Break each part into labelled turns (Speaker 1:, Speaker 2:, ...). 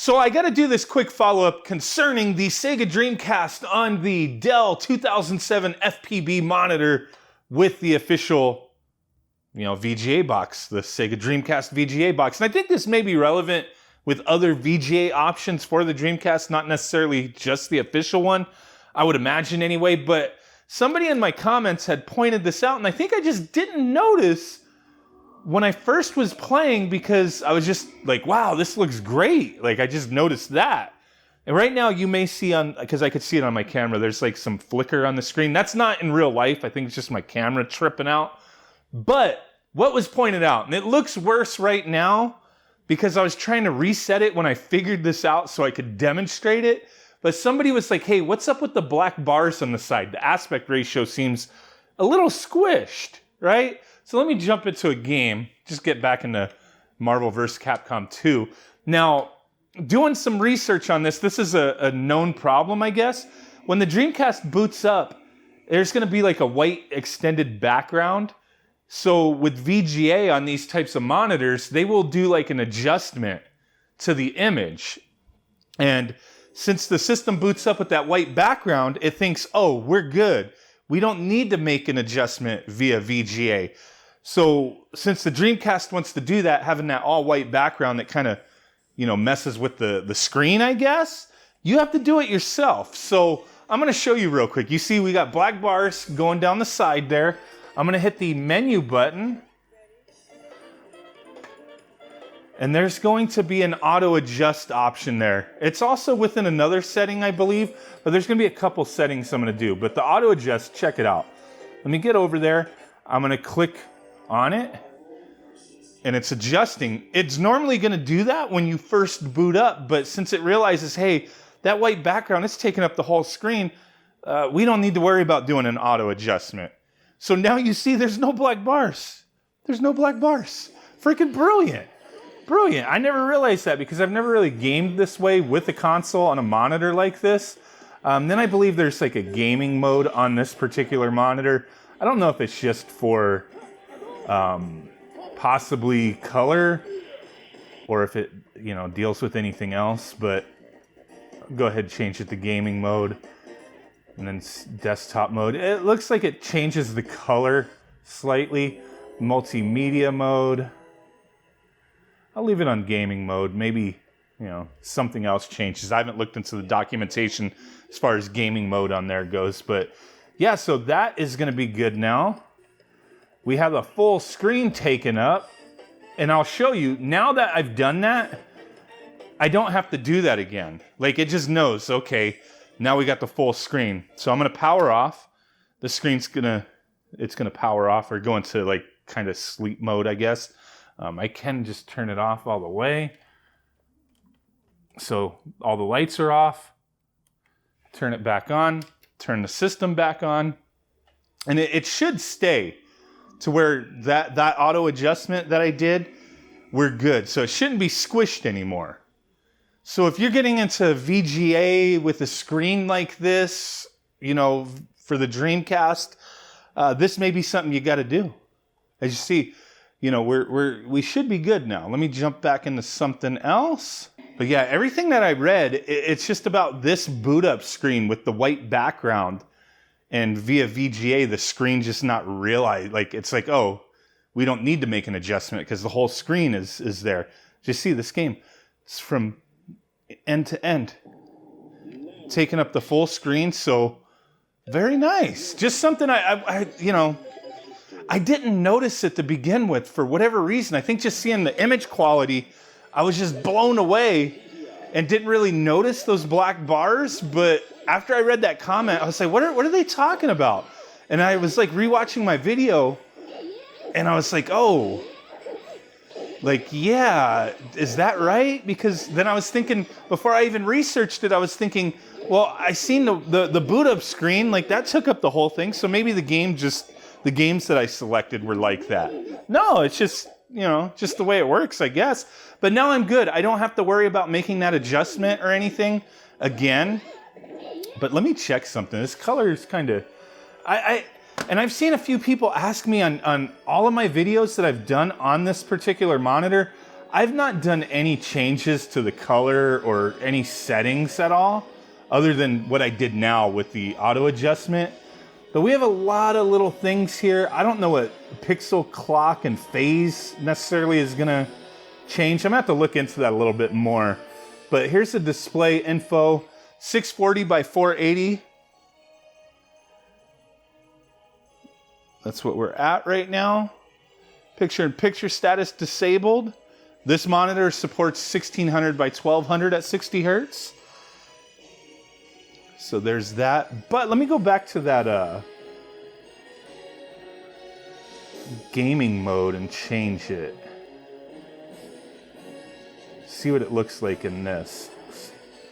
Speaker 1: So I got to do this quick follow-up concerning the SEGA Dreamcast on the Dell 2007 FPB monitor with the official, VGA box, the SEGA Dreamcast VGA box. And I think this may be relevant with other VGA options for the Dreamcast, not necessarily just the official one, I would imagine anyway, but somebody in my comments had pointed this out, and I think I just didn't notice when I first was playing because I was just like, wow, this looks great. Like, I just noticed that. And right now you may see because I could see it on my camera, there's like some flicker on the screen. That's not in real life. I think it's just my camera tripping out. But what was pointed out, and it looks worse right now because I was trying to reset it when I figured this out so I could demonstrate it. But somebody was like, hey, what's up with the black bars on the side? The aspect ratio seems a little squished, right? So let me jump into a game, just get back into Marvel vs. Capcom 2. Now, doing some research on this is a known problem, I guess. When the Dreamcast boots up, there's going to be like a white extended background. So with VGA on these types of monitors, they will do like an adjustment to the image. And since the system boots up with that white background, it thinks, oh, we're good. We don't need to make an adjustment via VGA. So since the Dreamcast wants to do that, having that all white background that kind of, messes with the screen, I guess, you have to do it yourself. So I'm going to show you real quick. You see we got black bars going down the side there. I'm going to hit the menu button. And there's going to be an auto adjust option there. It's also within another setting, I believe, but there's going to be a couple settings I'm going to do. But the auto adjust, check it out. Let me get over there. I'm going to click on it, and it's adjusting. It's normally going to do that when you first boot up, but since it realizes, hey, that white background is taking up the whole screen, we don't need to worry about doing an auto adjustment. So now you see there's no black bars. There's no black bars. Freaking brilliant. Brilliant. I never realized that because I've never really gamed this way with a console on a monitor like this. Then I believe there's like a gaming mode on this particular monitor. I don't know if it's just for possibly color or if it, deals with anything else, but I'll go ahead and change it to gaming mode and then desktop mode. It looks like it changes the color slightly. Multimedia mode. I'll leave it on gaming mode. Maybe, something else changes. I haven't looked into the documentation as far as gaming mode on there goes, but yeah, so that is going to be good now. We have a full screen taken up, and I'll show you, now that I've done that, I don't have to do that again. Like, it just knows, okay, now we got the full screen. So I'm going to power off. The screen's it's going to power off or go into like kind of sleep mode, I guess. I can just turn it off all the way. So all the lights are off. Turn it back on. Turn the system back on. And it should stay to where that auto adjustment that I did, we're good. So it shouldn't be squished anymore. So if you're getting into VGA with a screen like this, for the Dreamcast, this may be something you got to do. As you see, we should be good now. Let me jump back into something else. But yeah, everything that I read, it's just about this boot up screen with the white background. And via VGA, the screen just not realized, like, it's like, oh, we don't need to make an adjustment because the whole screen is there. Just see this game. It's from end to end. Taking up the full screen, so very nice. Just something I didn't notice it to begin with for whatever reason. I think just seeing the image quality, I was just blown away and didn't really notice those black bars. But after I read that comment, I was like, what are they talking about? And I was like rewatching my video and I was like, oh, like, yeah, is that right? Because then I was thinking, before I even researched it, I was thinking, well, I seen the boot up screen, like that took up the whole thing. So maybe the games that I selected were like that. No, it's just, just the way it works, I guess. But now I'm good. I don't have to worry about making that adjustment or anything again. But let me check something. This color is kind of, and I've seen a few people ask me on all of my videos that I've done on this particular monitor, I've not done any changes to the color or any settings at all, other than what I did now with the auto adjustment. But we have a lot of little things here. I don't know what pixel clock and phase necessarily is gonna change. I'm gonna have to look into that a little bit more. But here's the display info, 640 by 480. That's what we're at right now. Picture-in-picture status disabled. This monitor supports 1600 by 1200 at 60 hertz. So there's that. But let me go back to that gaming mode and change it. See what it looks like in this.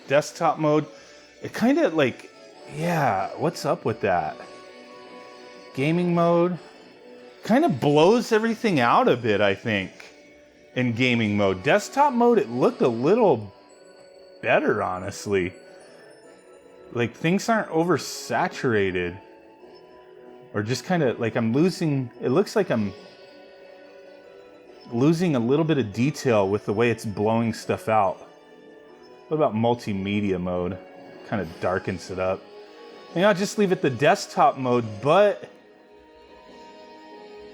Speaker 1: Desktop mode. It kind of like, yeah, what's up with that? Gaming mode. Kind of blows everything out a bit, I think, in gaming mode. Desktop mode, it looked a little better, honestly. Like, things aren't oversaturated. Or just kind of, like, I'm losing... It looks like I'm losing a little bit of detail with the way it's blowing stuff out. What about multimedia mode? Kind of darkens it up. And I'll just leave it the desktop mode, but...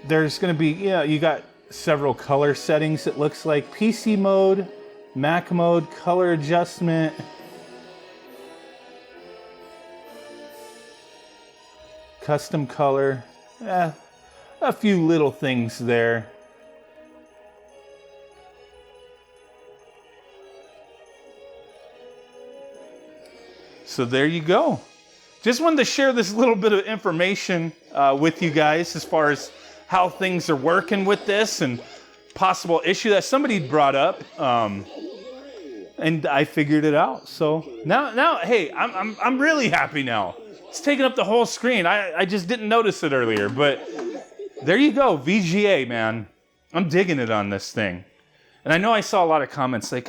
Speaker 1: There's going to be, yeah, you got several color settings, it looks like. PC mode, Mac mode, color adjustment. Custom color. A few little things there. So there you go. Just wanted to share this little bit of information with you guys as far as how things are working with this and possible issue that somebody brought up, and I figured it out. So now, hey, I'm really happy now. It's taking up the whole screen. I just didn't notice it earlier, but there you go, VGA, man. I'm digging it on this thing. And I know I saw a lot of comments like,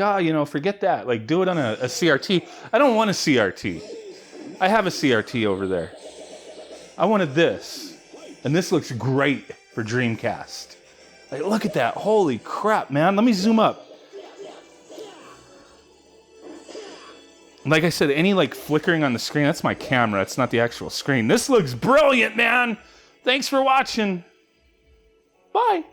Speaker 1: forget that. Like, do it on a CRT. I don't want a CRT. I have a CRT over there. I wanted this. And this looks great for Dreamcast. Like, look at that. Holy crap, man. Let me zoom up. Like I said, any like flickering on the screen, that's my camera. It's not the actual screen. This looks brilliant, man. Thanks for watching. Bye.